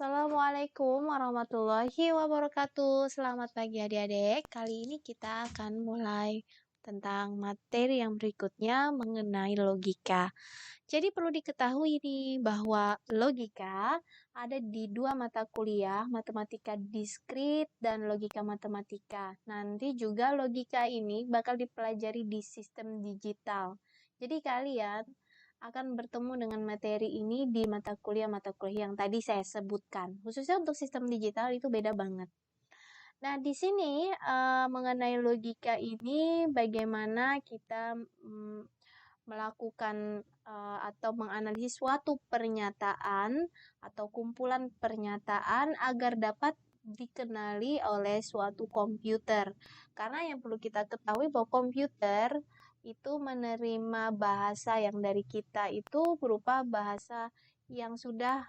Assalamualaikum warahmatullahi wabarakatuh. Selamat pagi adik-adik. Kali ini kita akan mulai tentang materi yang berikutnya mengenai logika. Jadi perlu diketahui nih bahwa logika ada di dua mata kuliah, matematika diskrit dan logika matematika. Nanti juga logika ini bakal dipelajari di sistem digital. Jadi kalian akan bertemu dengan materi ini di mata kuliah yang tadi saya sebutkan. Khususnya untuk sistem digital itu beda banget. Nah, di sini mengenai logika ini bagaimana kita melakukan atau menganalisis suatu pernyataan atau kumpulan pernyataan agar dapat dikenali oleh suatu komputer. Karena yang perlu kita ketahui bahwa komputer itu menerima bahasa yang dari kita itu berupa bahasa yang sudah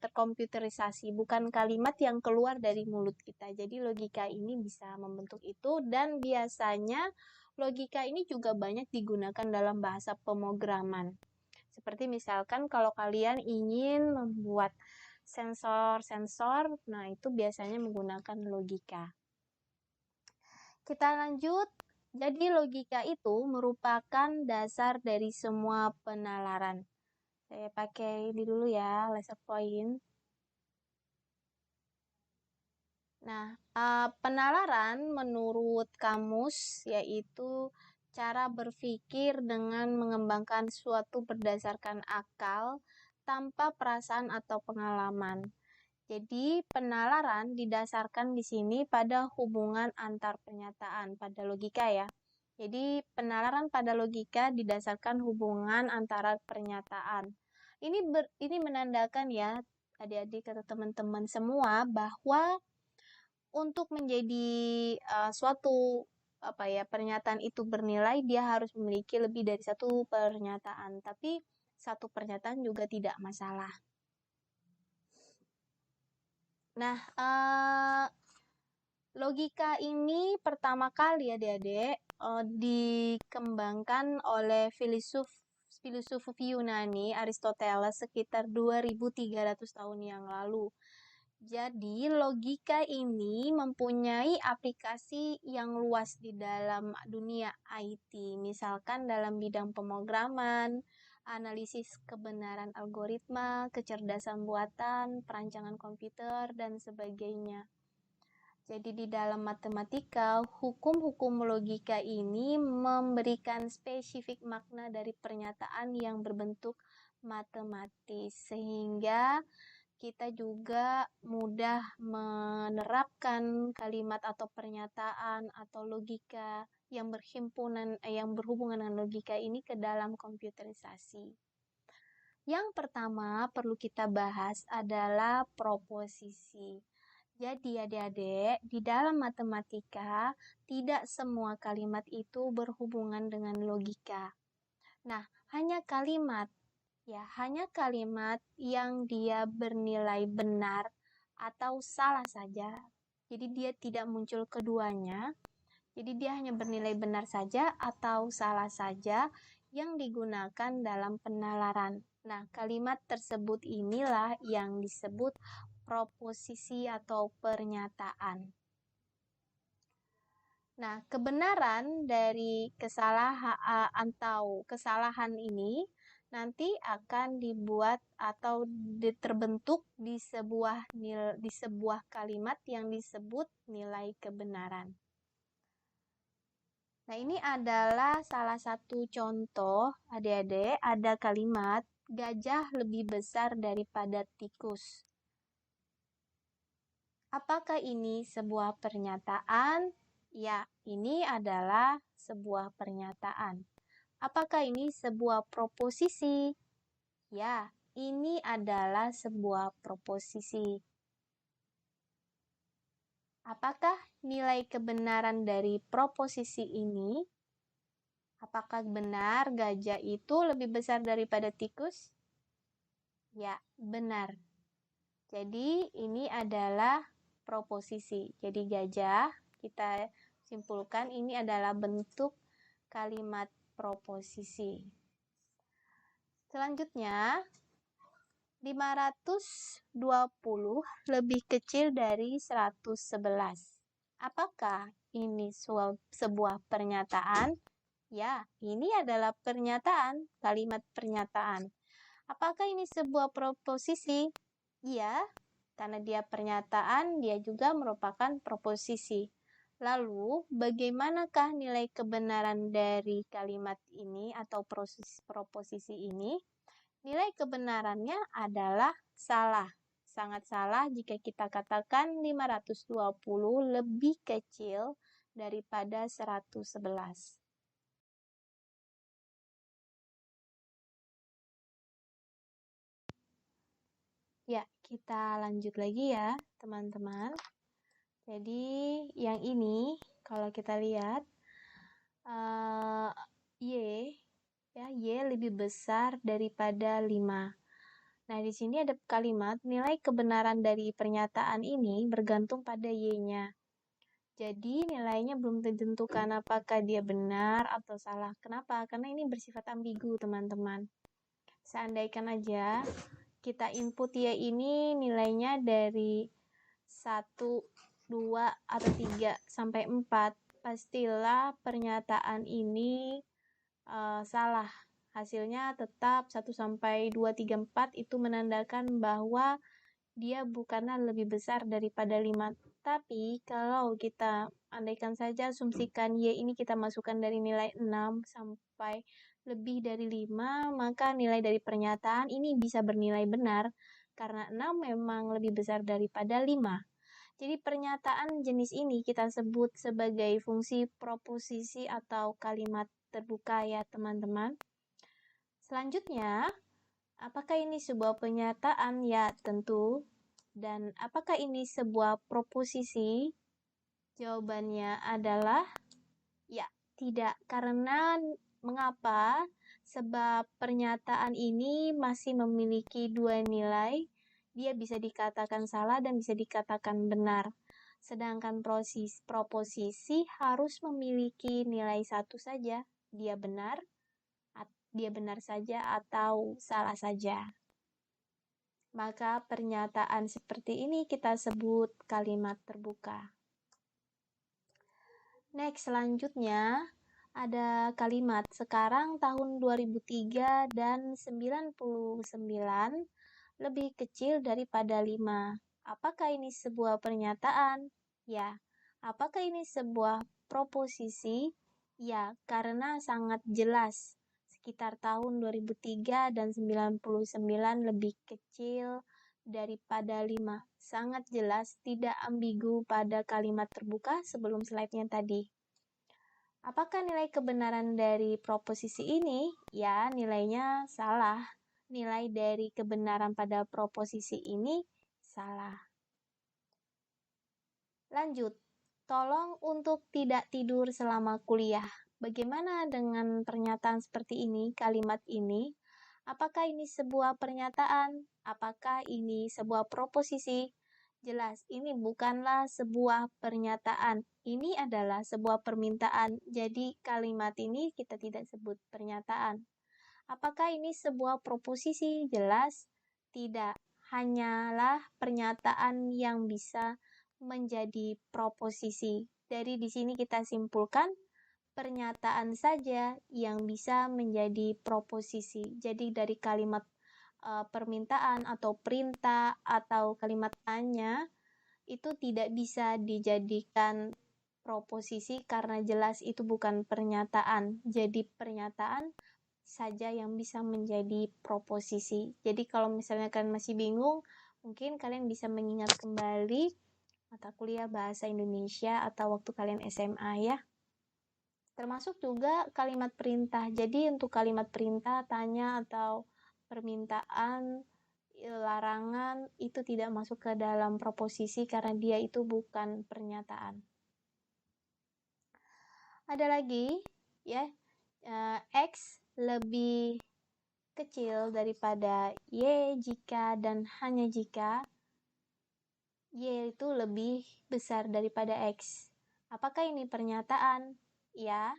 terkomputerisasi, bukan kalimat yang keluar dari mulut kita. Jadi logika ini bisa membentuk itu, dan biasanya logika ini juga banyak digunakan dalam bahasa pemrograman. Seperti misalkan kalau kalian ingin membuat sensor, nah itu biasanya menggunakan logika. Kita lanjut. Jadi logika itu merupakan dasar dari semua penalaran. Saya pakai ini dulu ya, laser point. Nah, penalaran menurut kamus yaitu cara berpikir dengan mengembangkan suatu berdasarkan akal tanpa perasaan atau pengalaman. Jadi, penalaran didasarkan di sini pada hubungan antar pernyataan, pada logika ya. Jadi, penalaran pada logika didasarkan hubungan antara pernyataan. Ini menandakan ya, adik-adik atau teman-teman semua, bahwa untuk menjadi suatu pernyataan itu bernilai, dia harus memiliki lebih dari satu pernyataan. Tapi satu pernyataan juga tidak masalah. Nah, logika ini pertama kali adik-adik dikembangkan oleh filosof Yunani Aristoteles sekitar 2300 tahun yang lalu. Jadi logika ini mempunyai aplikasi yang luas di dalam dunia IT, misalkan dalam bidang pemrograman, analisis kebenaran algoritma, kecerdasan buatan, perancangan komputer, dan sebagainya. Jadi di dalam matematika, hukum-hukum logika ini memberikan spesifik makna dari pernyataan yang berbentuk matematis, sehingga kita juga mudah menerapkan kalimat atau pernyataan atau logika yang berhubungan dengan logika ini ke dalam komputerisasi. Yang pertama perlu kita bahas adalah proposisi. Jadi adik-adik, di dalam matematika tidak semua kalimat itu berhubungan dengan logika. Nah, hanya kalimat yang dia bernilai benar atau salah saja. Jadi dia tidak muncul keduanya. Jadi dia hanya bernilai benar saja atau salah saja yang digunakan dalam penalaran. Nah, kalimat tersebut inilah yang disebut proposisi atau pernyataan. Nah, kebenaran dari kesalahan ini nanti akan dibuat atau terbentuk di sebuah kalimat yang disebut nilai kebenaran. Nah, ini adalah salah satu contoh, adik-adik, ada kalimat gajah lebih besar daripada tikus. Apakah ini sebuah pernyataan? Ya, ini adalah sebuah pernyataan. Apakah ini sebuah proposisi? Ya, ini adalah sebuah proposisi. Apakah nilai kebenaran dari proposisi ini? Apakah benar gajah itu lebih besar daripada tikus? Ya, benar. Jadi, ini adalah proposisi. Jadi, gajah, kita simpulkan ini adalah bentuk kalimat proposisi. Selanjutnya, 520 lebih kecil dari 111. Apakah ini sebuah pernyataan? Ya, ini adalah pernyataan, kalimat pernyataan. Apakah ini sebuah proposisi? Iya, karena dia pernyataan, dia juga merupakan proposisi. Lalu, bagaimanakah nilai kebenaran dari kalimat ini atau proposisi ini? Nilai kebenarannya adalah salah. Sangat salah jika kita katakan 520 lebih kecil daripada 111. Ya, kita lanjut lagi ya, teman-teman. Jadi, yang ini kalau kita lihat Y lebih besar daripada 5. Nah, di sini ada kalimat nilai kebenaran dari pernyataan ini bergantung pada Y-nya. Jadi, nilainya belum ditentukan apakah dia benar atau salah. Kenapa? Karena ini bersifat ambigu, teman-teman. Seandainya aja kita input Y ini nilainya dari 1, 2, atau 3 sampai 4, pastilah pernyataan ini salah. Hasilnya tetap 1 sampai 2, 3, 4 itu menandakan bahwa dia bukanlah lebih besar daripada 5. Tapi kalau kita andaikan saja asumsikan Y ini kita masukkan dari nilai 6 sampai lebih dari 5, maka nilai dari pernyataan ini bisa bernilai benar karena 6 memang lebih besar daripada 5. Jadi pernyataan jenis ini kita sebut sebagai fungsi proposisi atau kalimat terbuka ya teman-teman. Selanjutnya, apakah ini sebuah pernyataan? Ya, tentu. Dan apakah ini sebuah proposisi? Jawabannya adalah ya, tidak. Karena mengapa? Sebab pernyataan ini masih memiliki dua nilai. Dia bisa dikatakan salah dan bisa dikatakan benar. Sedangkan proposisi harus memiliki nilai satu saja. Dia benar saja atau salah saja. Maka pernyataan seperti ini kita sebut kalimat terbuka. Next, selanjutnya ada kalimat sekarang tahun 2003 dan 99 lebih kecil daripada 5. Apakah ini sebuah pernyataan? Ya. Apakah ini sebuah proposisi? Ya, karena sangat jelas. Sekitar tahun 2003 dan 99 lebih kecil daripada 5. Sangat jelas, tidak ambigu pada kalimat terbuka sebelum slide-nya tadi. Apakah nilai kebenaran dari proposisi ini? Ya, nilainya salah. Nilai dari kebenaran pada proposisi ini salah. Lanjut, tolong untuk tidak tidur selama kuliah. Bagaimana dengan pernyataan seperti ini, kalimat ini? Apakah ini sebuah pernyataan? Apakah ini sebuah proposisi? Jelas, ini bukanlah sebuah pernyataan. Ini adalah sebuah permintaan. Jadi, kalimat ini kita tidak sebut pernyataan. Apakah ini sebuah proposisi? Jelas, tidak. Hanyalah pernyataan yang bisa menjadi proposisi. Dari di sini kita simpulkan pernyataan saja yang bisa menjadi proposisi. Jadi dari kalimat permintaan atau perintah atau kalimat tanya itu tidak bisa dijadikan proposisi karena jelas itu bukan pernyataan. Jadi pernyataan saja yang bisa menjadi proposisi. Jadi kalau misalnya kalian masih bingung, mungkin kalian bisa mengingat kembali mata kuliah bahasa Indonesia atau waktu kalian SMA ya. Termasuk juga kalimat perintah. Jadi untuk kalimat perintah, tanya atau permintaan, larangan itu tidak masuk ke dalam proposisi karena dia itu bukan pernyataan. Ada lagi ya, X lebih kecil daripada Y jika dan hanya jika Y itu lebih besar daripada X. Apakah ini pernyataan? Ya.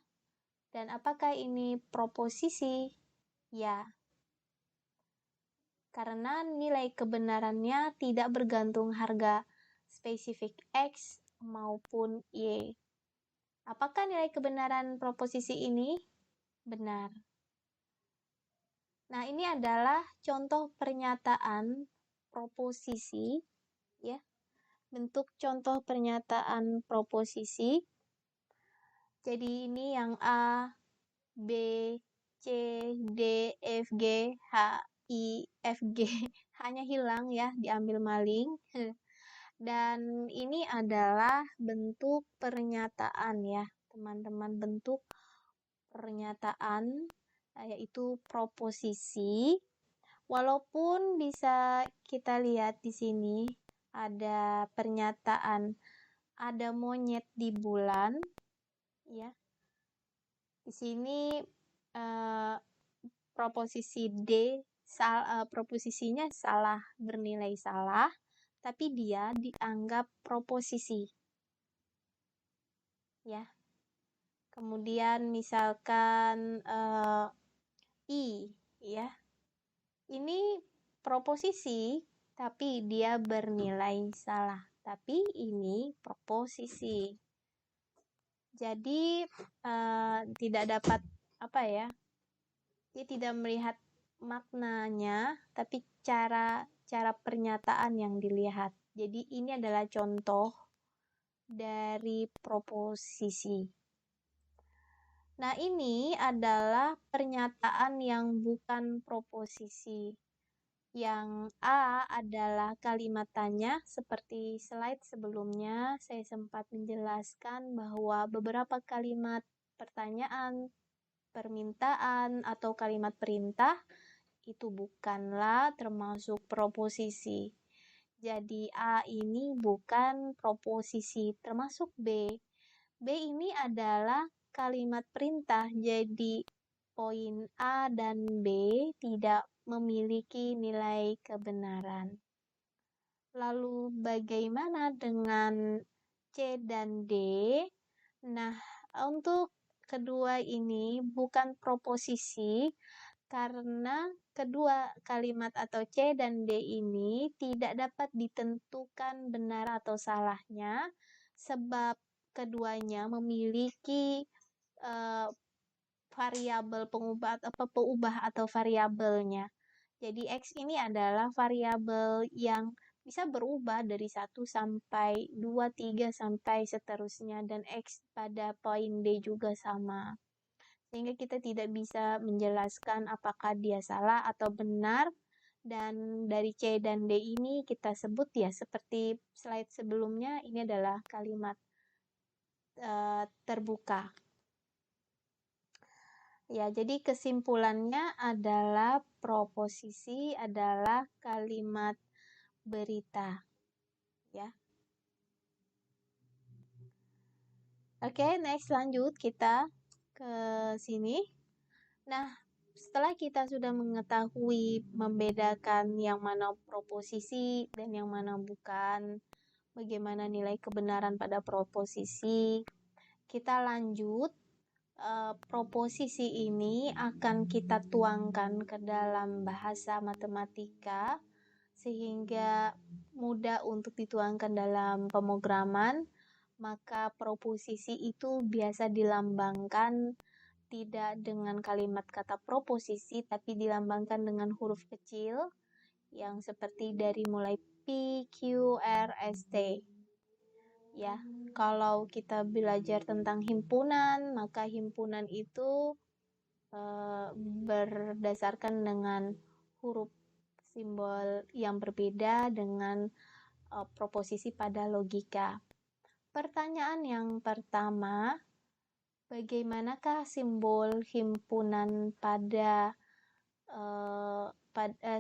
Dan apakah ini proposisi? Ya. karena nilai kebenarannya tidak bergantung harga spesifik X maupun Y. Apakah nilai kebenaran proposisi ini? Benar. Nah, ini adalah contoh pernyataan proposisi, ya. Bentuk contoh pernyataan proposisi. Jadi ini yang A, B, C, D, F, G, H, I, F, G. Hanya hilang ya, diambil maling. Dan ini adalah bentuk pernyataan ya, teman-teman, bentuk pernyataan yaitu proposisi. Walaupun bisa kita lihat di sini ada pernyataan ada monyet di bulan ya. Di sini proposisi D proposisinya salah, bernilai salah, tapi dia dianggap proposisi. Ya. Kemudian misalkan I ya. Ini proposisi tapi dia bernilai salah. Tapi ini proposisi. Jadi tidak dapat dia tidak melihat maknanya, tapi cara pernyataan yang dilihat. Jadi ini adalah contoh dari proposisi. Nah, ini adalah pernyataan yang bukan proposisi. Yang A adalah kalimat tanya, seperti slide sebelumnya saya sempat menjelaskan bahwa beberapa kalimat pertanyaan, permintaan, atau kalimat perintah itu bukanlah termasuk proposisi. Jadi A ini bukan proposisi, termasuk B. B ini adalah kalimat perintah, jadi poin A dan B tidak memiliki nilai kebenaran. Lalu bagaimana dengan C dan D? Nah, untuk kedua ini bukan proposisi karena kedua kalimat atau C dan D ini tidak dapat ditentukan benar atau salahnya sebab keduanya memiliki variabel pengubah atau variabelnya. Jadi X ini adalah variabel yang bisa berubah dari 1 sampai 2, 3 sampai seterusnya, dan X pada poin D juga sama. Sehingga kita tidak bisa menjelaskan apakah dia salah atau benar. Dan dari C dan D ini kita sebut ya seperti slide sebelumnya, ini adalah kalimat terbuka. Ya, jadi kesimpulannya adalah proposisi adalah kalimat berita. Ya. Oke, next lanjut kita ke sini. Nah, setelah kita sudah mengetahui membedakan yang mana proposisi dan yang mana bukan, bagaimana nilai kebenaran pada proposisi, kita lanjut. Proposisi ini akan kita tuangkan ke dalam bahasa matematika sehingga mudah untuk dituangkan dalam pemrograman. Maka proposisi itu biasa dilambangkan tidak dengan kalimat kata proposisi, tapi dilambangkan dengan huruf kecil yang seperti dari mulai P, Q, R, S, T. Ya, kalau kita belajar tentang himpunan, maka himpunan itu berdasarkan dengan huruf simbol yang berbeda dengan proposisi pada logika. Pertanyaan yang pertama, bagaimanakah simbol himpunan pada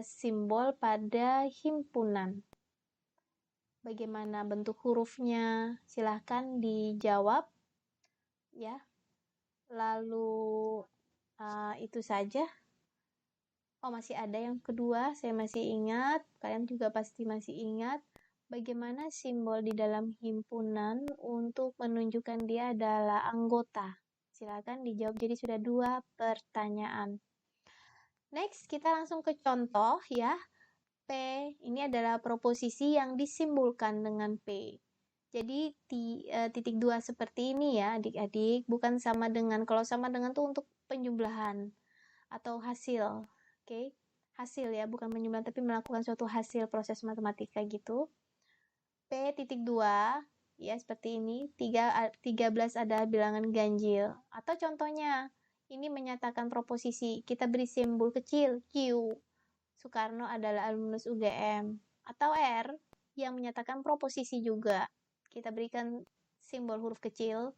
simbol pada himpunan? Bagaimana bentuk hurufnya? Silahkan dijawab ya. Lalu itu saja. Oh, masih ada yang kedua, saya masih ingat, kalian juga pasti masih ingat bagaimana simbol di dalam himpunan untuk menunjukkan dia adalah anggota. Silakan dijawab, jadi sudah 2 pertanyaan. Next, kita langsung ke contoh ya. P ini adalah proposisi yang disimbolkan dengan P. Jadi titik 2 seperti ini ya adik-adik, bukan sama dengan, kalau sama dengan tuh untuk penjumlahan atau hasil. Oke, hasil ya, bukan penjumlahan tapi melakukan suatu hasil proses matematika gitu. P titik 2 ya seperti ini, 13 adalah bilangan ganjil. Atau contohnya, ini menyatakan proposisi, kita beri simbol kecil Q. Soekarno adalah alumnus UGM. Atau R yang menyatakan proposisi juga. Kita berikan simbol huruf kecil,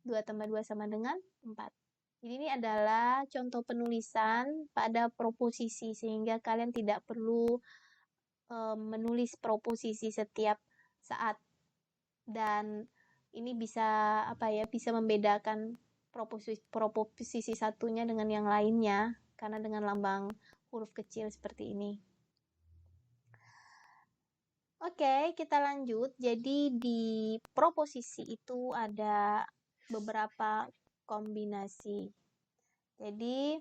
2 tambah 2 sama dengan 4. Jadi ini adalah contoh penulisan pada proposisi, sehingga kalian tidak perlu menulis proposisi setiap saat. Dan ini bisa bisa membedakan proposisi satunya dengan yang lainnya, karena dengan lambang huruf kecil seperti ini. Oke, kita lanjut. Jadi di proposisi itu ada beberapa kombinasi. Jadi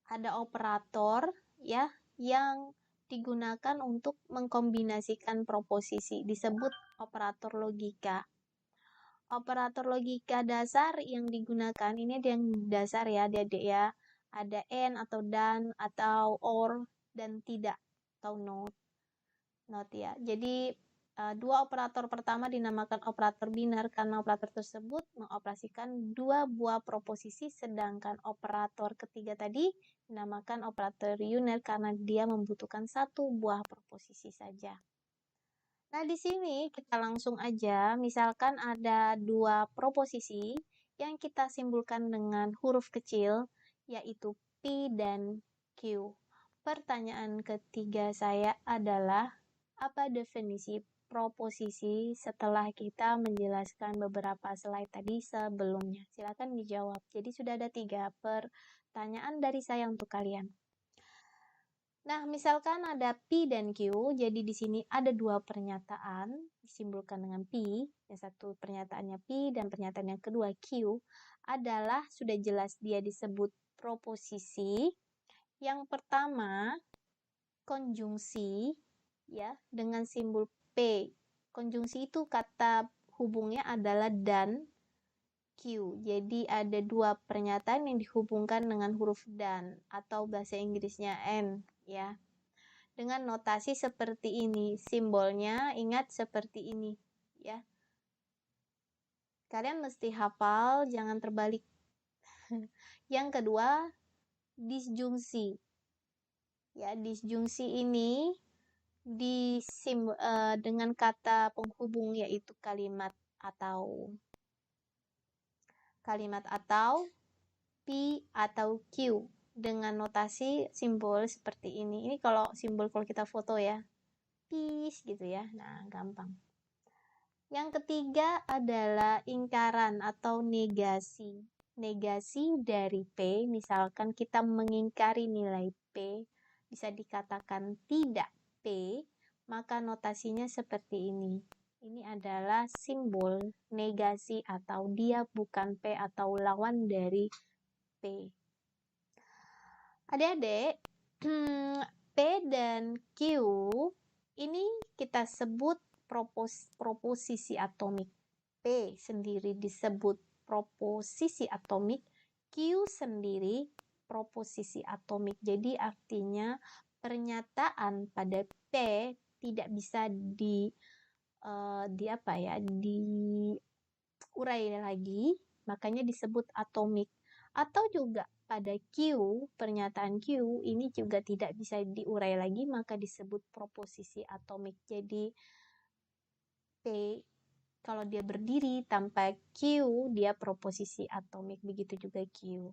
ada operator ya yang digunakan untuk mengkombinasikan proposisi, disebut operator logika. Operator logika dasar yang digunakan, ini ada yang dasar ya adik-adik ya, ada and atau dan atau or dan tidak atau not ya. Jadi dua operator pertama dinamakan operator binar karena operator tersebut mengoperasikan dua buah proposisi, sedangkan operator ketiga tadi dinamakan operator uner karena dia membutuhkan satu buah proposisi saja. Nah, di sini kita langsung aja, misalkan ada dua proposisi yang kita simbolkan dengan huruf kecil, yaitu P dan Q. Pertanyaan ketiga saya adalah, apa definisi proposisi setelah kita menjelaskan beberapa slide tadi sebelumnya? Silakan dijawab. Jadi sudah ada 3 pertanyaan dari saya untuk kalian. Nah, misalkan ada P dan Q, jadi di sini ada dua pernyataan disimbolkan dengan P. Yang satu pernyataannya P dan pernyataan yang kedua Q adalah sudah jelas dia disebut proposisi. Yang pertama konjungsi ya dengan simbol P. Konjungsi itu kata hubungnya adalah dan Q. Jadi ada dua pernyataan yang dihubungkan dengan huruf dan atau bahasa Inggrisnya and ya. Dengan notasi seperti ini, simbolnya ingat seperti ini ya. Kalian mesti hafal, jangan terbalik. Yang kedua, disjungsi. Ya, disjungsi ini dengan kata penghubung yaitu kalimat atau P atau Q dengan notasi simbol seperti ini. Ini kalau simbol kalau kita foto ya, peace gitu ya. Nah, gampang. Yang ketiga adalah ingkaran atau negasi. Negasi dari P, misalkan kita mengingkari nilai P, bisa dikatakan tidak P, maka notasinya seperti ini. Ini adalah simbol negasi atau dia bukan P atau lawan dari P. Adik-adik, P dan Q ini kita sebut proposisi atomik. P sendiri disebut proposisi atomik, Q sendiri proposisi atomik. Jadi artinya pernyataan pada P tidak bisa diurai lagi, makanya disebut atomik. Atau juga pada Q, pernyataan Q ini juga tidak bisa diurai lagi, maka disebut proposisi atomik. Jadi P kalau dia berdiri tanpa Q, dia proposisi atomik, begitu juga Q.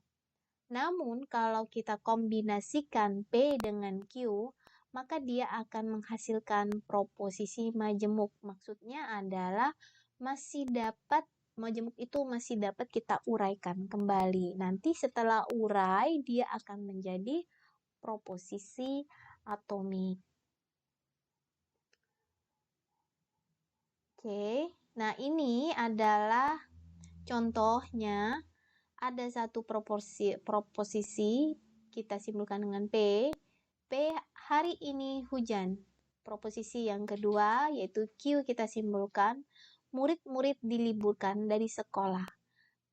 Namun kalau kita kombinasikan P dengan Q, maka dia akan menghasilkan proposisi majemuk. Maksudnya adalah majemuk itu masih dapat kita uraikan kembali. Nanti setelah urai, dia akan menjadi proposisi atomik. Oke, nah ini adalah contohnya. Ada satu proposisi kita simbolkan dengan P, P hari ini hujan. Proposisi yang kedua yaitu Q kita simbolkan, murid-murid diliburkan dari sekolah.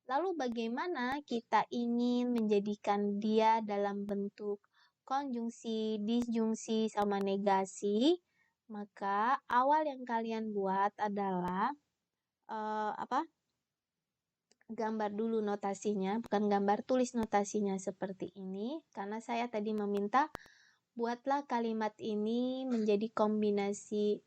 Lalu bagaimana kita ingin menjadikan dia dalam bentuk konjungsi, disjungsi, sama negasi? Maka awal yang kalian buat adalah gambar dulu notasinya, bukan gambar, tulis notasinya seperti ini, karena saya tadi meminta buatlah kalimat ini menjadi kombinasi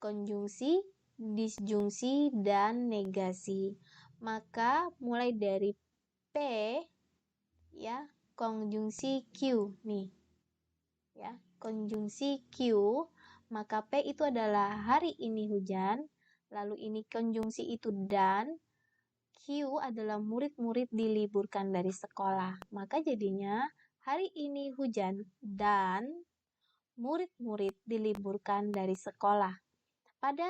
konjungsi, disjungsi, dan negasi. Maka mulai dari P, ya, konjungsi Q nih, ya, konjungsi Q, maka P itu adalah hari ini hujan, lalu ini konjungsi itu dan, Q adalah murid-murid diliburkan dari sekolah. Maka jadinya hari ini hujan dan murid-murid diliburkan dari sekolah. Pada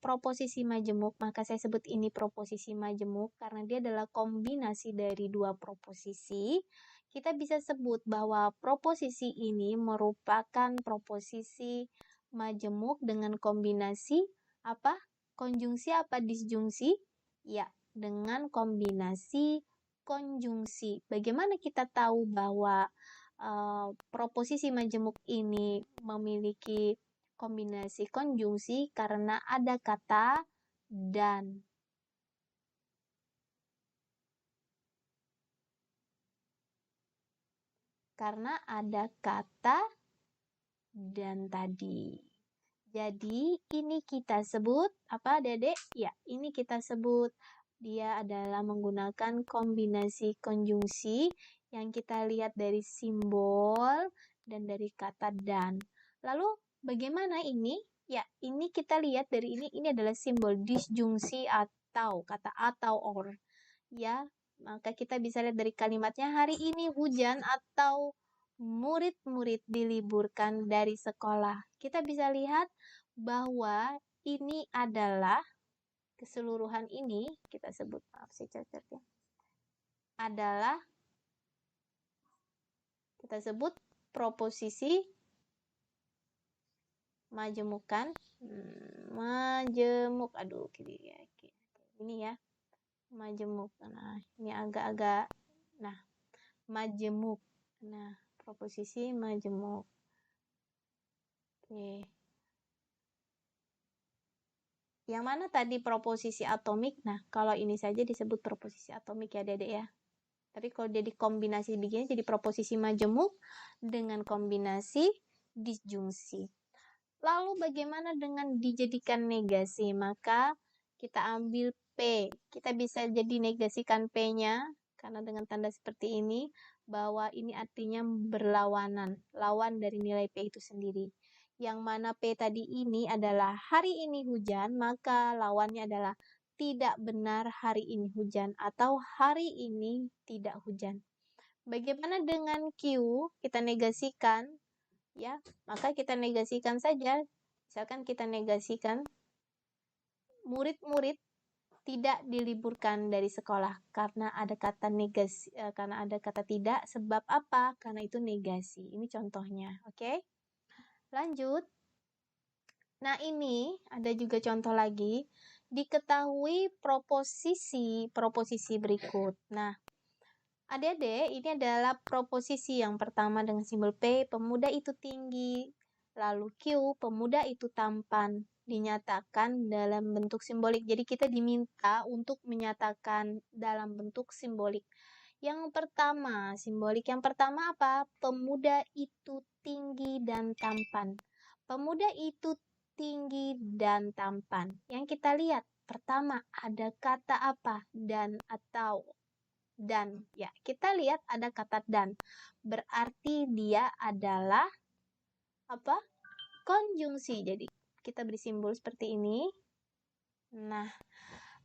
proposisi majemuk, maka saya sebut ini proposisi majemuk karena dia adalah kombinasi dari dua proposisi. Kita bisa sebut bahwa proposisi ini merupakan proposisi majemuk dengan kombinasi apa? Konjungsi apa disjungsi? Ya, dengan kombinasi konjungsi. Bagaimana kita tahu bahwa proposisi majemuk ini memiliki kombinasi konjungsi? Karena ada kata dan. Karena ada kata dan tadi. Jadi ini kita sebut apa, Dedek? Ya, ini kita sebut dia adalah menggunakan kombinasi konjungsi yang kita lihat dari simbol dan dari kata dan. Lalu bagaimana ini? Ya, ini kita lihat dari ini adalah simbol disjungsi atau kata atau or. Ya, maka kita bisa lihat dari kalimatnya hari ini hujan atau murid-murid diliburkan dari sekolah. Kita bisa lihat bahwa ini adalah keseluruhan ini kita sebut, maaf saya cacat ya, adalah kita sebut proposisi majemukan, majemuk, aduh ini ya, majemuk. Nah, ini agak-agak, nah, majemuk. Nah, proposisi majemuk. Oke. Yang mana tadi proposisi atomik? Nah, kalau ini saja disebut proposisi atomik ya, Dedek ya. Tapi kalau jadi kombinasi begini jadi proposisi majemuk dengan kombinasi disjungsi. Lalu bagaimana dengan dijadikan negasi? Maka kita ambil P. Kita bisa jadi negasikan P-nya karena dengan tanda seperti ini bahwa ini artinya berlawanan, lawan dari nilai P itu sendiri. Yang mana P tadi ini adalah hari ini hujan, maka lawannya adalah tidak benar hari ini hujan atau hari ini tidak hujan. Bagaimana dengan Q? Kita negasikan, ya, maka kita negasikan saja. Misalkan kita negasikan murid-murid tidak diliburkan dari sekolah karena ada kata negasi, karena ada kata tidak. Sebab apa? Karena itu negasi. Ini contohnya, oke? Lanjut. Nah, ini ada juga contoh lagi. Diketahui proposisi berikut. Nah, adik-adik, ini adalah proposisi yang pertama dengan simbol P, pemuda itu tinggi. Lalu Q, pemuda itu tampan. Dinyatakan dalam bentuk simbolik. Jadi kita diminta untuk menyatakan dalam bentuk simbolik. Yang pertama, simbolik yang pertama apa? Pemuda itu tinggi dan tampan. Pemuda itu tinggi dan tampan. Yang kita lihat, pertama ada kata apa? Dan atau dan. Ya, kita lihat ada kata dan. Berarti dia adalah apa? Konjungsi. Jadi kita beri simbol seperti ini. Nah,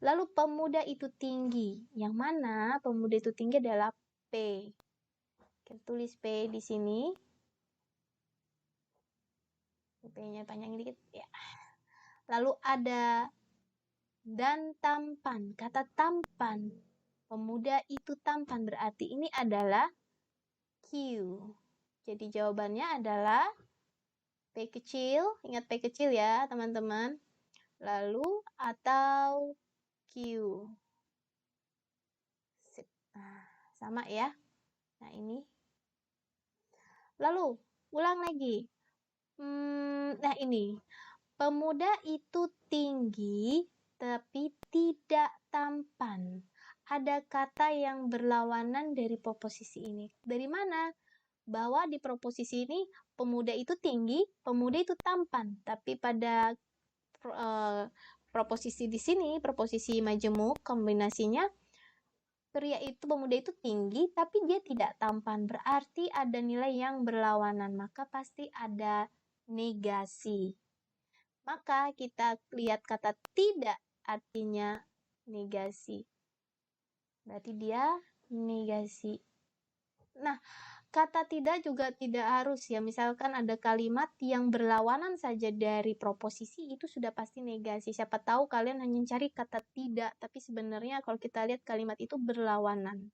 lalu pemuda itu tinggi. Yang mana pemuda itu tinggi adalah P. Kita tulis P di sini. P-nya panjang dikit ya. Lalu ada dan tampan. Kata tampan. Pemuda itu tampan berarti ini adalah Q. Jadi jawabannya adalah P kecil, ingat P kecil ya teman-teman. Lalu atau Q. Sip. Nah, sama ya. Nah ini. Lalu, ulang lagi. Nah ini. Pemuda itu tinggi tapi tidak tampan. Ada kata yang berlawanan dari proposisi ini. Dari mana? Bahwa di proposisi ini pemuda itu tinggi, pemuda itu tampan. Tapi pada proposisi di sini, proposisi majemuk, kombinasinya pemuda itu tinggi tapi dia tidak tampan. Berarti ada nilai yang berlawanan, maka pasti ada negasi. Maka kita lihat kata tidak artinya negasi. Berarti dia negasi. Nah, kata tidak juga tidak harus ya. Misalkan ada kalimat yang berlawanan saja dari proposisi, itu sudah pasti negasi. Siapa tahu kalian hanya cari kata tidak, tapi sebenarnya kalau kita lihat kalimat itu berlawanan.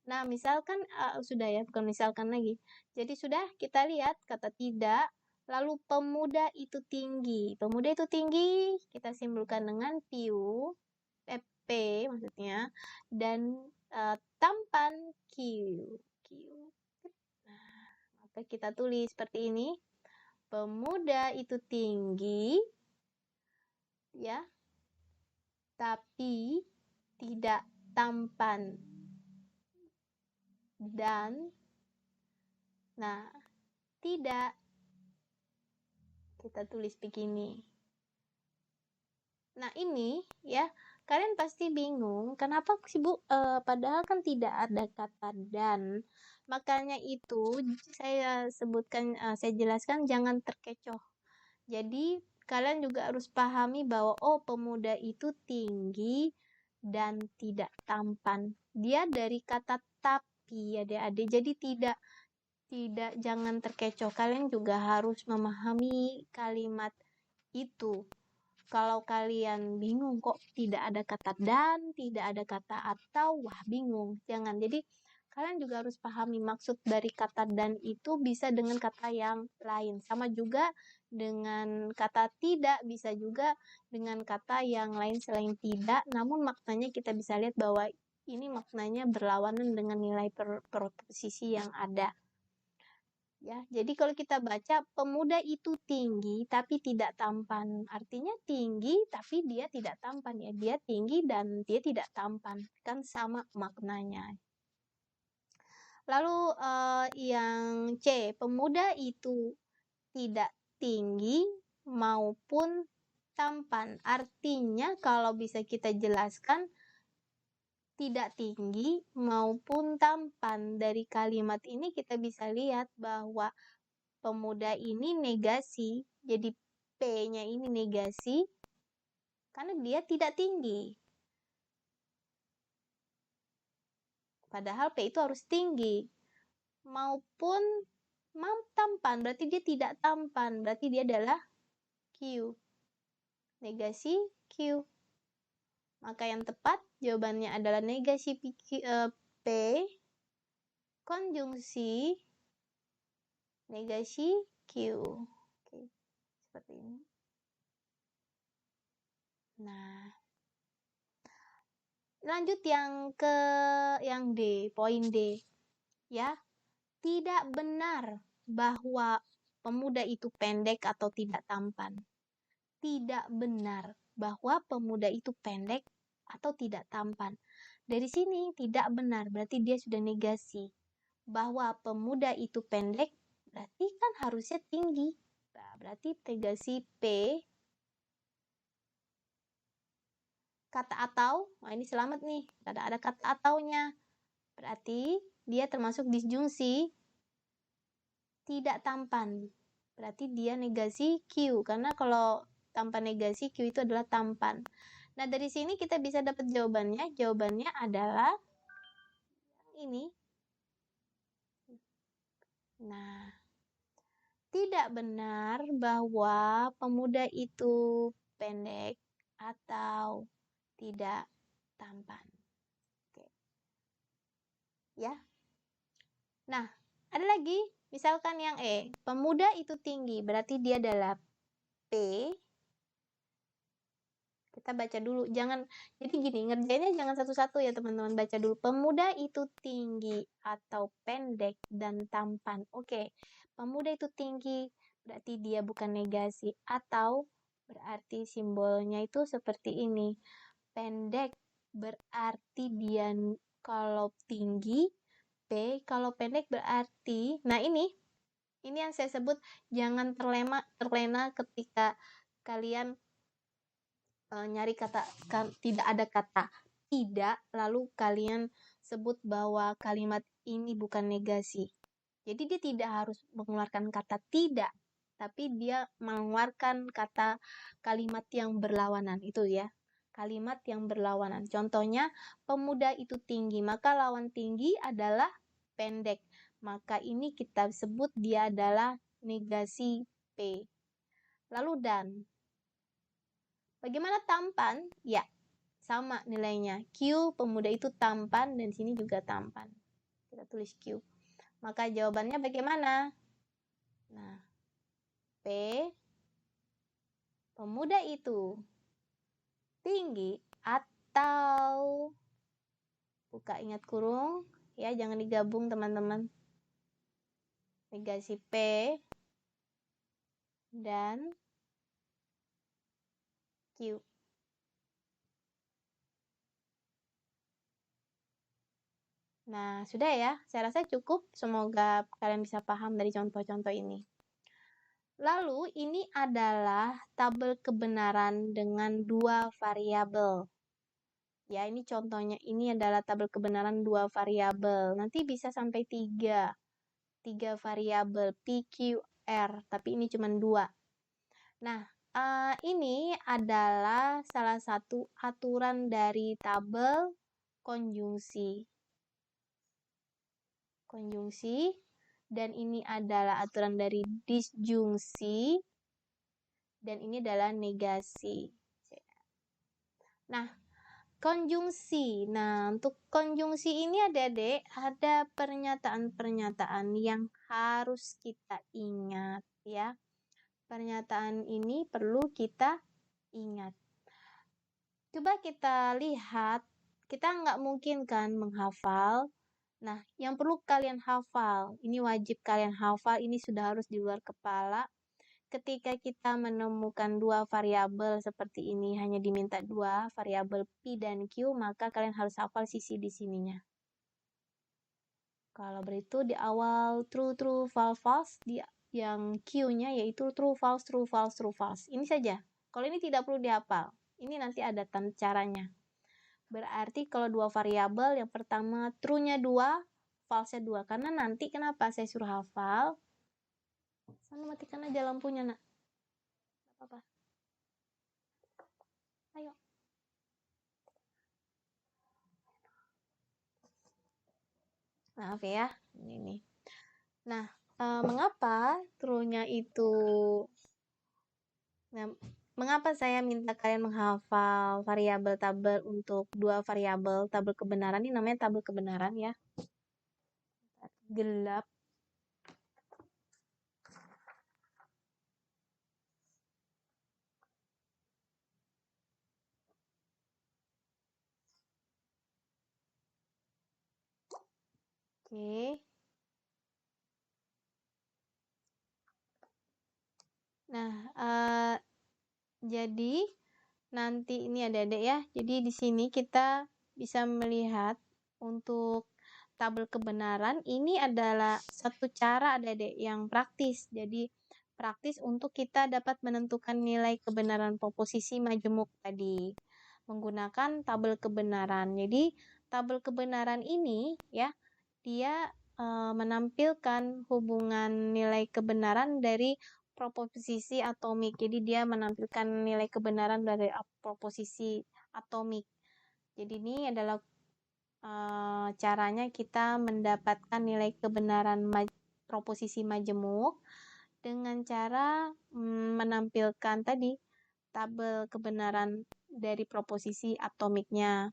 Nah, misalkan sudah ya, bukan misalkan lagi. Jadi sudah kita lihat kata tidak, lalu pemuda itu tinggi. Pemuda itu tinggi, kita simpulkan dengan piu, P maksudnya, dan tampan Q. Nah, maka kita tulis seperti ini. Pemuda itu tinggi, ya, tapi tidak tampan. Dan, nah, tidak, kita tulis begini. Nah ini ya, kalian pasti bingung kenapa sih Bu, padahal kan tidak ada kata dan. Makanya itu saya sebutkan, saya jelaskan jangan terkecoh. Jadi kalian juga harus pahami bahwa oh pemuda itu tinggi dan tidak tampan. Dia dari kata tapi ya adik-adik. Jadi tidak jangan terkecoh. Kalian juga harus memahami kalimat itu. Kalau kalian bingung kok tidak ada kata dan, tidak ada kata atau, wah bingung. Jangan. Jadi kalian juga harus pahami maksud dari kata dan itu bisa dengan kata yang lain. Sama juga dengan kata tidak, bisa juga dengan kata yang lain selain tidak. Namun maknanya kita bisa lihat bahwa ini maknanya berlawanan dengan nilai proposisi yang ada. Ya, jadi kalau kita baca pemuda itu tinggi tapi tidak tampan, artinya tinggi tapi dia tidak tampan ya. Dia tinggi dan dia tidak tampan, kan sama maknanya. Lalu yang C, pemuda itu tidak tinggi maupun tampan. Artinya kalau bisa kita jelaskan tidak tinggi maupun tampan. Dari kalimat ini kita bisa lihat bahwa pemuda ini negasi, jadi P-nya ini negasi karena dia tidak tinggi. Padahal P itu harus tinggi. Maupun tampan, berarti dia tidak tampan, berarti dia adalah Q. Negasi Q. Maka yang tepat jawabannya adalah negasi P, konjungsi negasi Q. Oke, seperti ini. Nah, lanjut yang D, poin D. Ya, tidak benar bahwa pemuda itu pendek atau tidak tampan. Tidak benar bahwa pemuda itu pendek atau tidak tampan. Dari sini tidak benar, berarti dia sudah negasi. Bahwa pemuda itu pendek, berarti kan harusnya tinggi. Nah, berarti negasi P. Kata atau, nah ini selamat nih, ada kata ataunya. Berarti dia termasuk disjungsi tidak tampan. Berarti dia negasi Q, karena kalau tanpa negasi Q itu adalah tampan. Nah, dari sini kita bisa dapat jawabannya. Jawabannya adalah ini. Nah, tidak benar bahwa pemuda itu pendek atau tidak tampan. Oke. Ya. Nah, Ada lagi, misalkan yang E, pemuda itu tinggi, berarti dia adalah P. Kita baca dulu, jangan, jadi gini, ngerjainnya jangan satu-satu ya teman-teman, baca dulu. Pemuda itu tinggi atau pendek dan tampan. Oke, pemuda itu tinggi, berarti dia bukan negasi, atau berarti simbolnya itu seperti ini. Pendek, berarti dia kalau tinggi, P, kalau pendek berarti, nah ini yang saya sebut jangan terlena ketika kalian nyari kata tidak ada kata tidak, lalu kalian sebut bahwa kalimat ini bukan negasi. Jadi dia tidak harus mengeluarkan kata tidak, tapi dia mengeluarkan kata kalimat yang berlawanan itu ya. Kalimat yang berlawanan. Contohnya, pemuda itu tinggi, maka lawan tinggi adalah pendek. Maka ini kita sebut dia adalah negasi P. Lalu dan. Bagaimana tampan? Ya, sama nilainya. Q, pemuda itu tampan, dan sini juga tampan. Kita tulis Q. Maka jawabannya bagaimana? Nah, P, pemuda itu tinggi atau, buka ingat kurung, ya jangan digabung teman-teman. Negasi P dan Q. Nah, sudah ya. Saya rasa cukup. Semoga kalian bisa paham dari contoh-contoh ini. Lalu, ini adalah tabel kebenaran dengan dua variabel. Ya, ini contohnya. Ini adalah tabel kebenaran dua variabel. Nanti bisa sampai tiga variabel P, Q, R. Tapi ini cuma dua. Nah, ini adalah salah satu aturan dari tabel konjungsi. Dan ini adalah aturan dari disjungsi, dan ini adalah negasi. Nah, konjungsi. Nah, untuk konjungsi ini adik-adik, ada pernyataan-pernyataan yang harus kita ingat ya. Pernyataan ini perlu kita ingat. Coba kita lihat, kita nggak mungkin kan menghafal. Nah, yang perlu kalian hafal, ini wajib kalian hafal, ini sudah harus di luar kepala. Ketika kita menemukan dua variabel seperti ini, hanya diminta dua variabel P dan Q, maka kalian harus hafal sisi di sininya. Kalau begitu di awal true, true, false, false, di yang Q-nya yaitu true, false, true, false, true, false. Ini saja. Kalau ini tidak perlu dihafal. Ini nanti ada caranya. Berarti kalau dua variabel, yang pertama true-nya 2, false-nya 2. Karena nanti kenapa saya suruh hafal? Sana matikan aja lampunya, nak. Apa-apa. Ayo. Maaf ya, ini. Nah, mengapa true-nya itu... Nah, mengapa saya minta kalian menghafal variabel tabel untuk dua variabel tabel kebenaran? Ini namanya tabel kebenaran ya. Gelap. Oke. Nah, jadi nanti ini adik-adik ya. Jadi di sini kita bisa melihat untuk tabel kebenaran ini adalah satu cara adik-adik yang praktis. Jadi praktis untuk kita dapat menentukan nilai kebenaran proposisi majemuk tadi menggunakan tabel kebenaran. Jadi tabel kebenaran ini ya dia menampilkan hubungan nilai kebenaran dari proposisi atomik. Jadi dia menampilkan nilai kebenaran dari proposisi atomik. Jadi ini adalah caranya kita mendapatkan nilai kebenaran proposisi majemuk dengan cara menampilkan tadi tabel kebenaran dari proposisi atomiknya.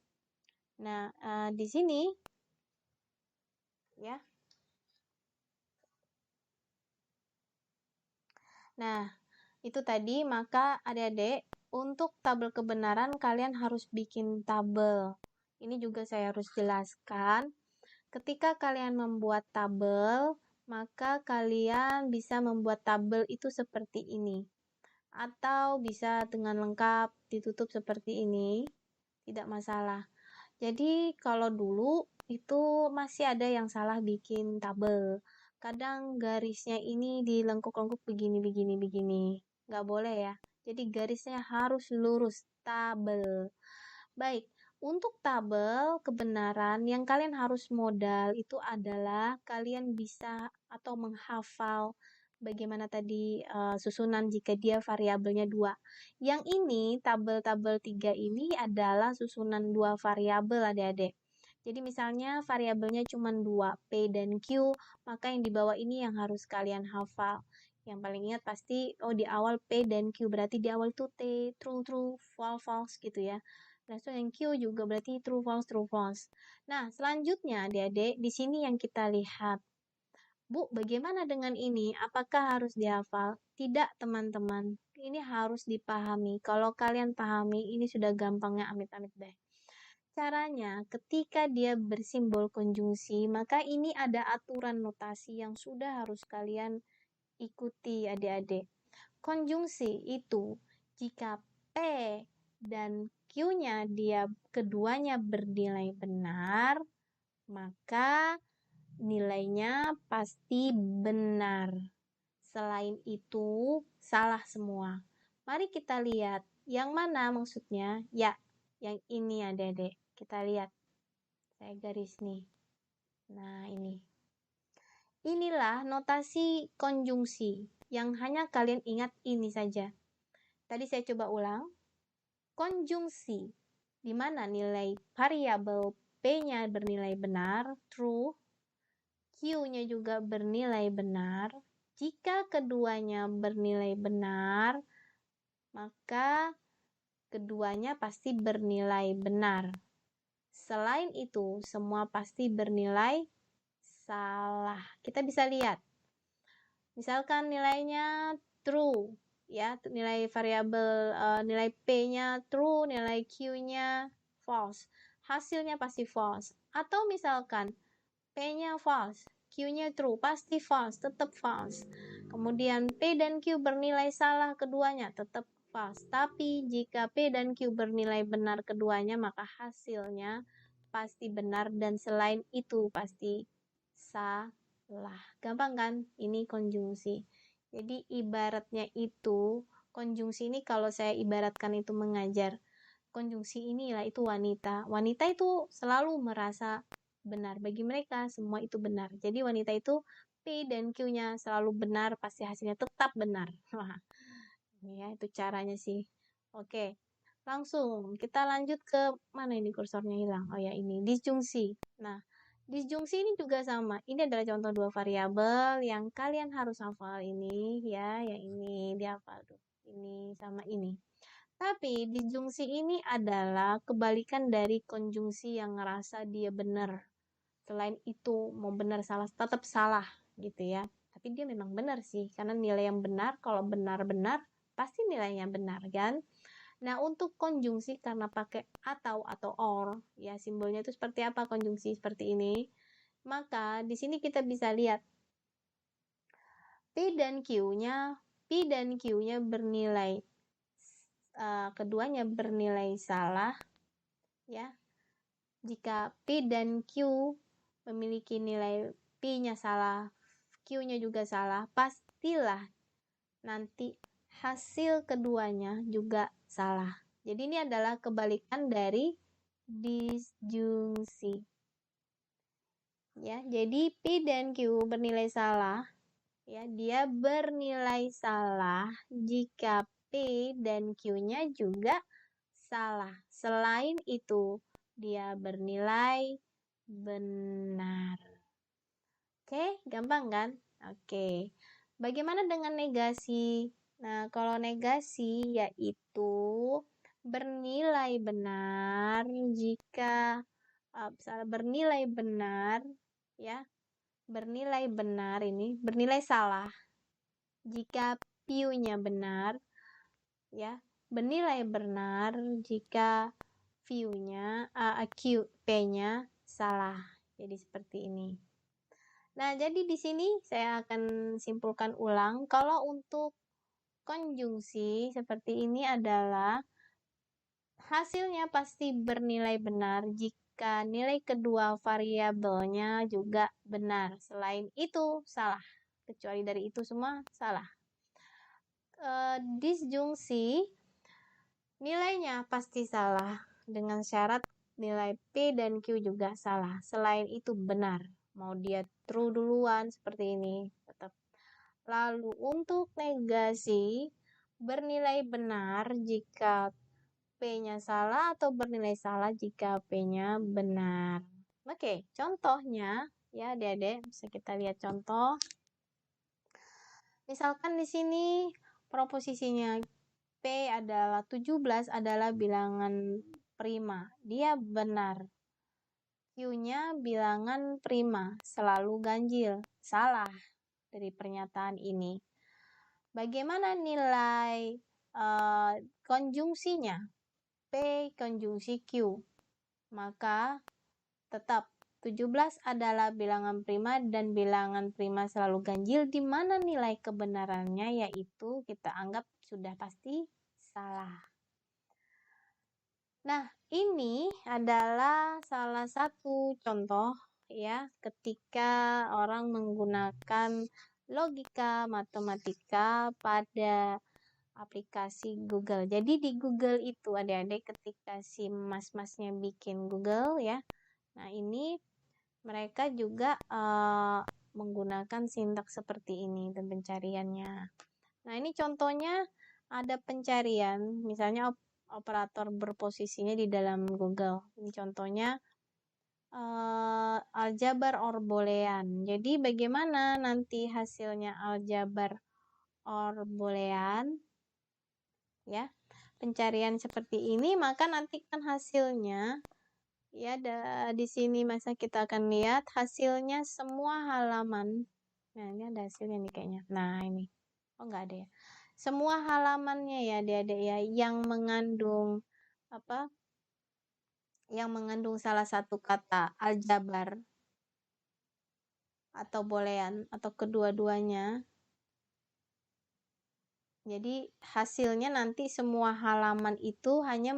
Nah, di sini ya Nah, itu tadi, maka adik-adik, untuk tabel kebenaran kalian harus bikin tabel. Ini juga saya harus jelaskan. Ketika kalian membuat tabel, maka kalian bisa membuat tabel itu seperti ini. Atau bisa dengan lengkap ditutup seperti ini, tidak masalah. Jadi kalau dulu itu masih ada yang salah bikin tabel. Kadang garisnya ini dilengkuk-lengkuk begini. Nggak boleh ya. Jadi garisnya harus lurus, tabel. Baik, untuk tabel kebenaran yang kalian harus modal itu adalah kalian bisa atau menghafal bagaimana tadi susunan jika dia variabelnya 2. Yang ini, tabel-tabel 3 ini adalah susunan 2 variabel adik-adik. Jadi misalnya variabelnya cuma 2, P dan Q, maka yang di bawah ini yang harus kalian hafal. Yang paling ingat pasti, di awal P dan Q, berarti di awal itu T, true, false gitu ya. Nah, so yang Q juga berarti true, false. Nah, selanjutnya adik-adik, di sini yang kita lihat. Bu, bagaimana dengan ini? Apakah harus dihafal? Tidak, teman-teman. Ini harus dipahami. Kalau kalian pahami, ini sudah gampangnya amit-amit deh. Caranya, ketika dia bersimbol konjungsi, maka ini ada aturan notasi yang sudah harus kalian ikuti adik-adik. Konjungsi itu jika P dan Q-nya dia keduanya bernilai benar, maka nilainya pasti benar. Selain itu, salah semua. Mari kita lihat yang mana maksudnya. Ya, yang ini adik-adik. Kita lihat. Saya garis nih. Nah, ini. Inilah notasi konjungsi yang hanya kalian ingat ini saja. Tadi saya coba ulang. Konjungsi, di mana nilai variabel P-nya bernilai benar, true, Q-nya juga bernilai benar. Jika keduanya bernilai benar, maka keduanya pasti bernilai benar. Selain itu, semua pasti bernilai salah. Kita bisa lihat. Misalkan nilainya true, ya, nilai variabel nilai P-nya true, nilai Q-nya false. Hasilnya pasti false. Atau misalkan P-nya false, Q-nya true, pasti false, tetap false. Kemudian P dan Q bernilai salah keduanya, tetap false. Tapi jika P dan Q bernilai benar keduanya, maka hasilnya pasti benar dan selain itu pasti salah. Gampang kan? Ini konjungsi. Jadi ibaratnya itu, konjungsi ini kalau saya ibaratkan itu mengajar, konjungsi inilah itu wanita. Wanita itu selalu merasa benar. Bagi mereka semua itu benar. Jadi wanita itu P dan Q-nya selalu benar, pasti hasilnya tetap benar. Wah, ini ya itu caranya sih. Oke, langsung kita lanjut ke mana ini kursornya hilang. Oh ya ini disjungsi. Nah, disjungsi ini juga sama. Ini adalah contoh dua variabel yang kalian harus hafal ini ya, yang ini dihafal tuh. Ini sama ini. Tapi disjungsi ini adalah kebalikan dari konjungsi yang ngerasa dia benar. Selain itu, mau benar salah, tetap salah gitu ya. Tapi dia memang benar sih, karena nilai yang benar, kalau benar-benar, pasti nilainya benar kan. Nah, untuk konjungsi karena pakai atau or, ya simbolnya itu seperti apa konjungsi seperti ini. Maka di sini kita bisa lihat P dan Q-nya bernilai keduanya bernilai salah ya. Jika P dan Q memiliki nilai P-nya salah, Q-nya juga salah, pastilah nanti hasil keduanya juga salah. Jadi ini adalah kebalikan dari disjungsi. Ya, jadi P dan Q bernilai salah, ya, dia bernilai salah jika P dan Q-nya juga salah. Selain itu, dia bernilai benar. Oke, gampang kan? Oke. Bagaimana dengan negasi? Nah, kalau negasi yaitu bernilai benar jika bernilai benar ya. Bernilai benar ini, bernilai salah jika Q-nya benar, ya, bernilai benar jika P-nya salah. Jadi seperti ini. Nah, jadi di sini saya akan simpulkan ulang. Kalau untuk konjungsi seperti ini adalah hasilnya pasti bernilai benar jika nilai kedua variabelnya juga benar. Selain itu salah. Kecuali dari itu semua salah. Disjungsi nilainya pasti salah dengan syarat nilai P dan Q juga salah. Selain itu benar. Mau dia true duluan seperti ini tetap. Lalu untuk negasi bernilai benar jika P-nya salah atau bernilai salah jika P-nya benar. Oke, contohnya ya Adik-adik, bisa kita lihat contoh. Misalkan di sini proposisinya P adalah 17 adalah bilangan prima. Dia benar. Q-nya bilangan prima, selalu ganjil. Salah dari pernyataan ini. Bagaimana nilai konjungsinya? P konjungsi Q. Maka tetap 17 adalah bilangan prima dan bilangan prima selalu ganjil, di mana nilai kebenarannya yaitu kita anggap sudah pasti salah. Nah, ini adalah salah satu contoh ya ketika orang menggunakan logika matematika pada aplikasi Google. Jadi di Google itu adik-adik ketika si mas-masnya bikin Google ya. Nah, ini mereka juga menggunakan sintaks seperti ini dan pencariannya. Nah, ini contohnya ada pencarian, misalnya operator berposisinya di dalam Google. Ini contohnya aljabar Orbolean. Jadi bagaimana nanti hasilnya aljabar Orbolean? Ya, pencarian seperti ini, maka nanti kan hasilnya ya di sini masa kita akan lihat hasilnya semua halaman. Nah, ini ada hasilnya nih kayaknya. Nah, ini. Oh, enggak ada ya. Semua halamannya ya adik-adik ya yang mengandung apa? Yang mengandung salah satu kata aljabar atau boolean atau kedua-duanya. Jadi hasilnya nanti semua halaman itu hanya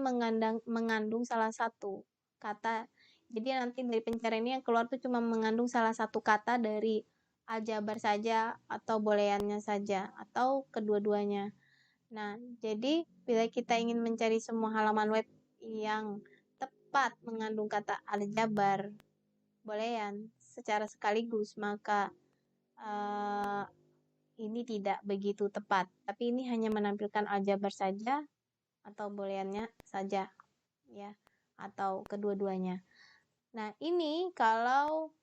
mengandung salah satu kata. Jadi nanti dari pencarian ini yang keluar tuh cuma mengandung salah satu kata dari aljabar saja atau booleannya saja atau kedua-duanya. Nah, jadi bila kita ingin mencari semua halaman web yang tepat mengandung kata aljabar, boolean secara sekaligus, maka ini tidak begitu tepat. Tapi ini hanya menampilkan aljabar saja atau booleannya saja, ya, atau kedua-duanya. Nah, ini kalau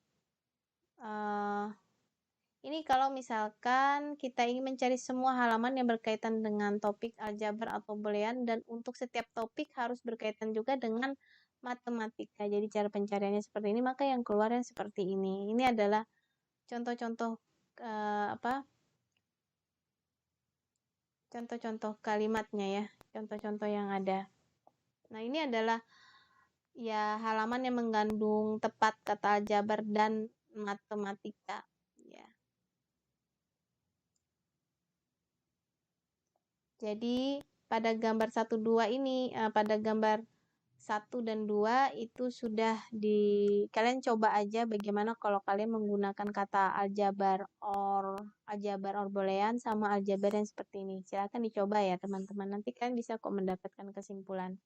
misalkan kita ingin mencari semua halaman yang berkaitan dengan topik aljabar atau boolean, dan untuk setiap topik harus berkaitan juga dengan matematika. Jadi cara pencariannya seperti ini, maka yang keluarnya seperti ini. Ini adalah contoh-contoh contoh-contoh kalimatnya ya, contoh-contoh yang ada. Nah, ini adalah ya halaman yang mengandung tepat kata aljabar dan matematika ya. Jadi pada gambar 1 2 ini pada gambar 1 dan 2 itu sudah kalian coba aja bagaimana kalau kalian menggunakan kata aljabar or boolean sama aljabar yang seperti ini. Silakan dicoba ya teman-teman. Nanti kalian bisa kok mendapatkan kesimpulan.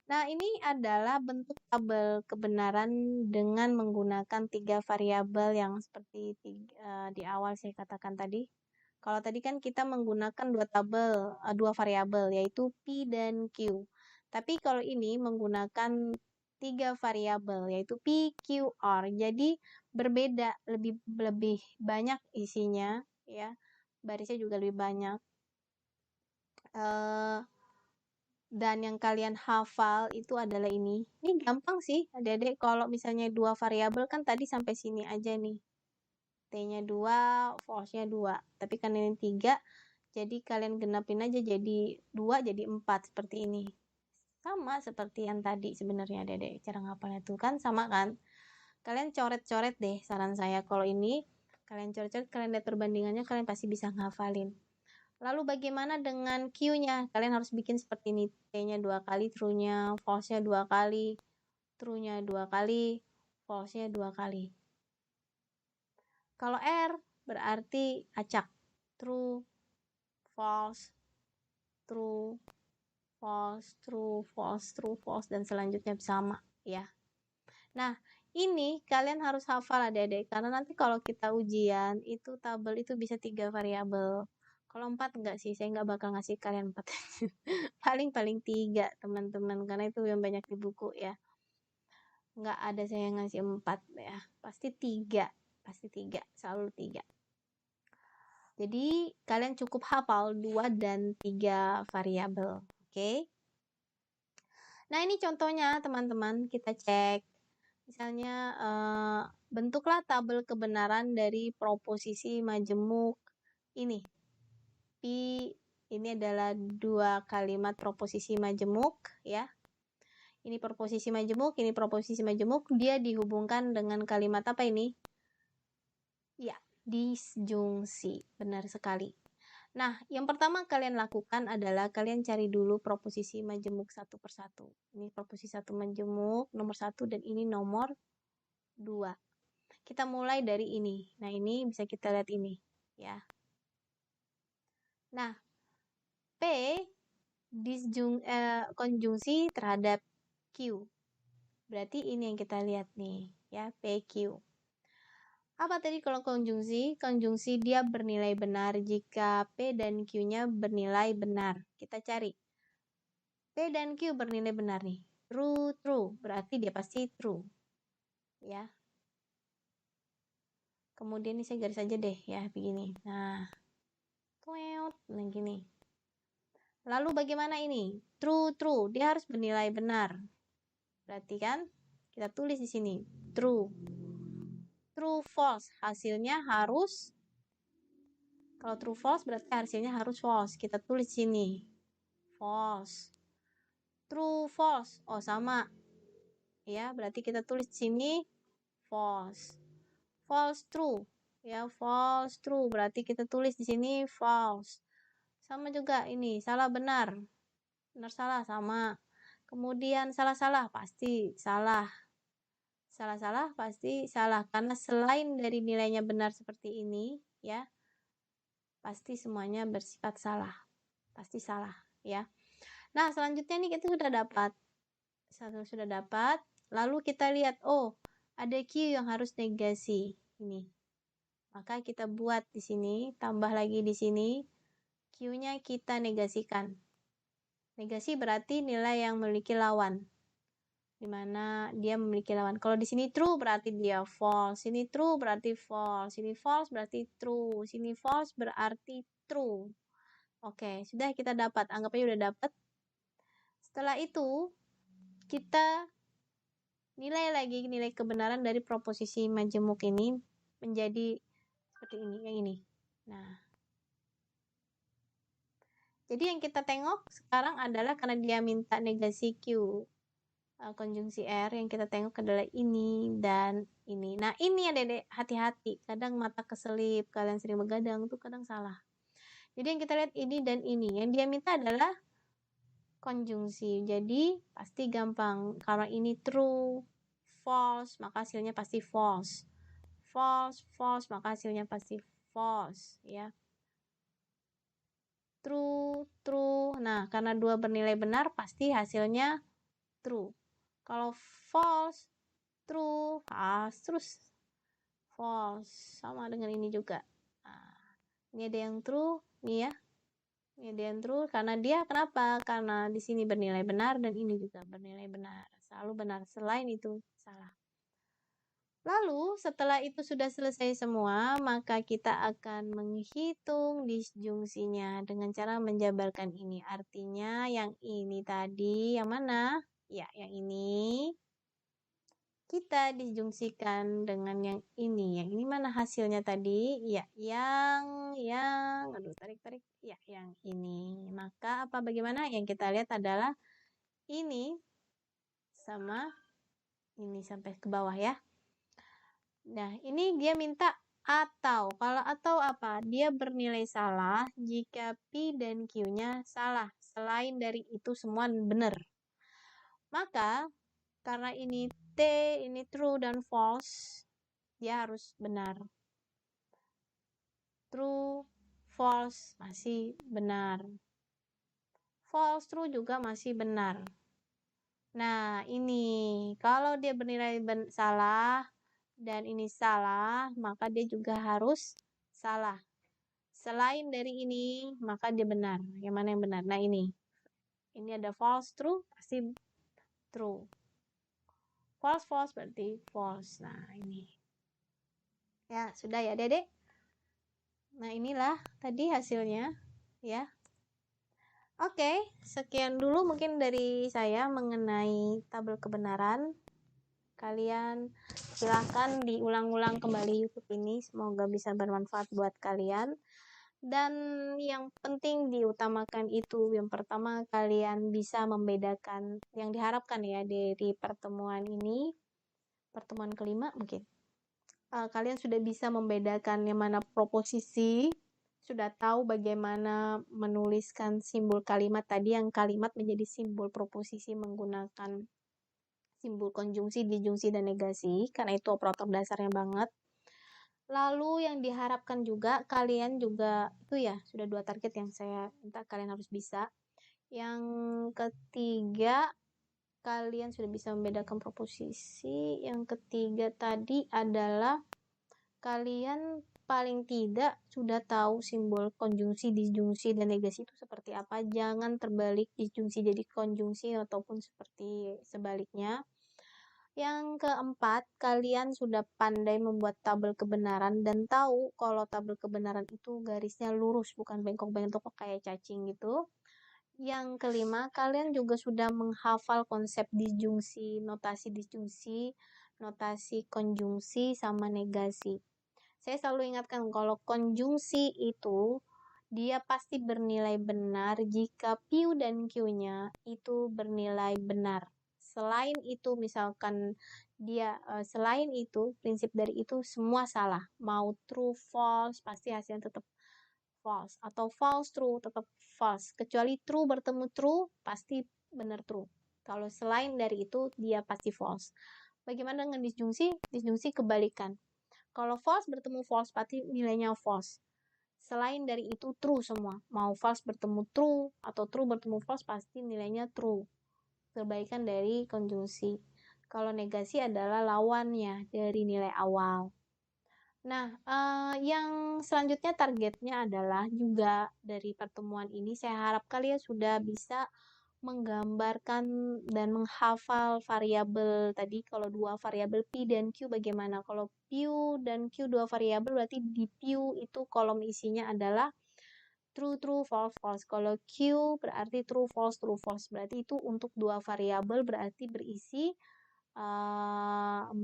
Nah, ini adalah bentuk tabel kebenaran dengan menggunakan 3 variabel yang seperti di awal saya katakan tadi. Kalau tadi kan kita menggunakan 2 variabel yaitu P dan Q. Tapi kalau ini menggunakan 3 variabel yaitu P, Q, R. Jadi berbeda, lebih banyak isinya ya. Barisnya juga lebih banyak. Dan yang kalian hafal itu adalah ini. Ini gampang sih, adik-adik. Kalau misalnya 2 variabel kan tadi sampai sini aja nih. T-nya 2, false-nya 2. Tapi kan ini 3. Jadi kalian genapin aja jadi 2 jadi 4 seperti ini. Sama seperti yang tadi sebenarnya Dedek. Cara ngapalnya tuh kan sama kan? Kalian coret-coret deh saran saya. Kalau ini kalian coret-coret, kalian lihat perbandingannya, kalian pasti bisa ngafalin. Lalu bagaimana dengan Q-nya? Kalian harus bikin seperti ini. T-nya 2 kali, true-nya, false-nya 2 kali, true-nya 2 kali, false-nya 2 kali. Kalau R berarti acak. True, false, true, false, true, false, true, false, dan selanjutnya sama ya. Nah, ini kalian harus hafal adik-adik, karena nanti kalau kita ujian, itu tabel itu bisa 3 variabel. Kalau 4 enggak sih, saya enggak bakal ngasih kalian 4. Paling-paling 3 teman-teman, karena itu yang banyak di buku ya. Enggak ada saya ngasih 4 ya, pasti 3. Pasti 3, selalu 3. Jadi kalian cukup hafal 2 dan 3 variabel, oke? Nah ini contohnya teman-teman, kita cek. Misalnya bentuklah tabel kebenaran dari proposisi majemuk ini. P ini adalah 2 kalimat proposisi majemuk ya. Ini proposisi majemuk, ini proposisi majemuk, dia dihubungkan dengan kalimat apa ini? Ya, disjungsi. Benar sekali. Nah, yang pertama kalian lakukan adalah kalian cari dulu proposisi majemuk satu persatu. Ini proposisi satu majemuk nomor 1 dan ini nomor 2. Kita mulai dari ini. Nah, ini bisa kita lihat ini ya. Nah, P konjungsi terhadap Q. Berarti ini yang kita lihat nih ya, PQ. Apa tadi kalau konjungsi? Konjungsi dia bernilai benar jika P dan Q-nya bernilai benar. Kita cari. P dan Q bernilai benar nih. True, true. Berarti dia pasti true. Ya. Kemudian ini saya garis aja deh ya, begini. Nah, gini. Lalu bagaimana ini? True, true. Dia harus bernilai benar. Berarti kan kita tulis di sini. True. True, false. Hasilnya harus, kalau true, false berarti hasilnya harus false. Kita tulis sini. False. True, false. Oh, sama. Ya, berarti kita tulis sini false. False, true. Ya, false, true. Berarti kita tulis di sini false. Sama juga ini, salah, benar. Benar, salah, sama. Kemudian salah-salah pasti salah. Salah-salah pasti salah. Karena selain dari nilainya benar seperti ini, ya, pasti semuanya bersifat salah. Pasti salah, ya. Nah, selanjutnya nih kita sudah dapat. Sudah dapat. Lalu kita lihat, oh, ada Q yang harus negasi. Ini. Maka kita buat di sini, tambah lagi di sini. Q-nya kita negasikan. Negasi berarti nilai yang memiliki lawan. Dimana dia memiliki lawan. Kalau di sini true berarti dia false. Sini true berarti false. Sini false berarti true. Sini false berarti true. Oke, sudah kita dapat. Anggap aja udah dapat. Setelah itu, kita nilai lagi nilai kebenaran dari proposisi majemuk ini menjadi seperti ini, yang ini. Nah, jadi yang kita tengok sekarang adalah karena dia minta negasi Q, konjungsi R, yang kita tengok adalah ini dan ini. Nah, ini ya Dedek, hati-hati. Kadang mata keselip, kalian sering begadang tuh kadang salah. Jadi yang kita lihat ini dan ini. Yang dia minta adalah konjungsi. Jadi pasti gampang. Kalau ini true, false, maka hasilnya pasti false. False, false, maka hasilnya pasti false, ya. True, true. Nah, karena dua bernilai benar, pasti hasilnya true. Kalau false, true, false, terus false. Sama dengan ini juga. Nah, ini ada yang true, nih ya. Ini ada yang true, karena dia kenapa? Karena di sini bernilai benar dan ini juga bernilai benar. Selalu benar, selain itu salah. Lalu setelah itu sudah selesai semua, maka kita akan menghitung disjungsinya dengan cara menjabarkan ini. Artinya yang ini tadi, yang mana? Ya, yang ini. kita dijungsikan dengan yang ini. Yang ini mana hasilnya tadi? Ya, aduh, tarik. Ya, yang ini. Maka apa bagaimana? Yang kita lihat adalah ini sama ini sampai ke bawah ya. Nah, ini dia minta atau. Kalau atau apa? Dia bernilai salah jika P dan Q-nya salah. Selain dari itu semua benar. Maka, karena ini T, ini true dan false, dia harus benar. True, false, masih benar. False, true juga masih benar. Nah, ini. Kalau dia bernilai salah dan ini salah, maka dia juga harus salah. Selain dari ini, maka dia benar. Yang mana yang benar? Nah, ini. Ini ada false, true, pasti true. False berarti false. Nah, ini. Ya, sudah ya, Dedek? Nah, inilah tadi hasilnya, ya. Oke, sekian dulu mungkin dari saya mengenai tabel kebenaran. Kalian silahkan diulang-ulang kembali YouTube ini. Semoga bisa bermanfaat buat kalian. Dan yang penting diutamakan itu, yang pertama kalian bisa membedakan yang diharapkan ya dari pertemuan ini, pertemuan kelima mungkin. Kalian sudah bisa membedakan yang mana proposisi, sudah tahu bagaimana menuliskan simbol kalimat tadi, yang kalimat menjadi simbol proposisi menggunakan simbol konjungsi, disjungsi, dan negasi, karena itu operator dasarnya banget. Lalu yang diharapkan juga, kalian juga, itu ya, sudah 2 target yang saya minta kalian harus bisa. Yang ketiga, kalian sudah bisa membedakan proposisi. Yang ketiga tadi adalah kalian paling tidak sudah tahu simbol konjungsi, disjungsi, dan negasi itu seperti apa. Jangan terbalik disjungsi jadi konjungsi ataupun seperti sebaliknya. Yang keempat, kalian sudah pandai membuat tabel kebenaran dan tahu kalau tabel kebenaran itu garisnya lurus, bukan bengkok-bengkok kayak cacing gitu. Yang kelima, kalian juga sudah menghafal konsep disjungsi, notasi konjungsi, sama negasi. Saya selalu ingatkan kalau konjungsi itu dia pasti bernilai benar jika P dan Q-nya itu bernilai benar. Selain itu, misalkan selain itu, prinsip dari itu semua salah. Mau true, false, pasti hasilnya tetap false. Atau false, true, tetap false. Kecuali true bertemu true, pasti benar true. Kalau selain dari itu, dia pasti false. Bagaimana dengan disjungsi? Disjungsi kebalikan. Kalau false bertemu false, pasti nilainya false. Selain dari itu, true semua. Mau false bertemu true, atau true bertemu false, pasti nilainya true. Kebalikan dari konjungsi. Kalau negasi adalah lawannya dari nilai awal. Nah, yang selanjutnya targetnya adalah juga dari pertemuan ini, saya harap kalian sudah bisa menggambarkan dan menghafal variabel tadi. Kalau 2 variabel P dan Q bagaimana? Kalau P dan Q 2 variabel, berarti di P itu kolom isinya adalah true, false. Kalau Q berarti true, false. Berarti itu untuk 2 variabel, berarti berisi 4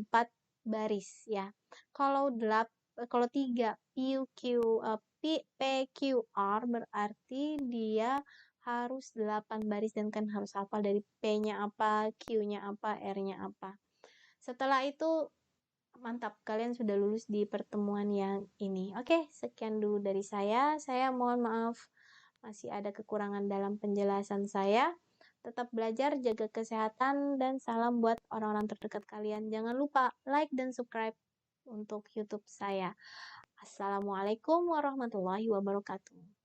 baris ya. Kalau 3 PQR berarti dia harus 8 baris, dan kan harus hafal dari P-nya apa, Q-nya apa, R-nya apa. Setelah itu mantap, kalian sudah lulus di pertemuan yang ini. Oke, sekian dulu dari saya. Saya mohon maaf masih ada kekurangan dalam penjelasan saya. Tetap belajar, jaga kesehatan, dan salam buat orang-orang terdekat kalian. Jangan lupa like dan subscribe untuk YouTube saya. Assalamualaikum warahmatullahi wabarakatuh.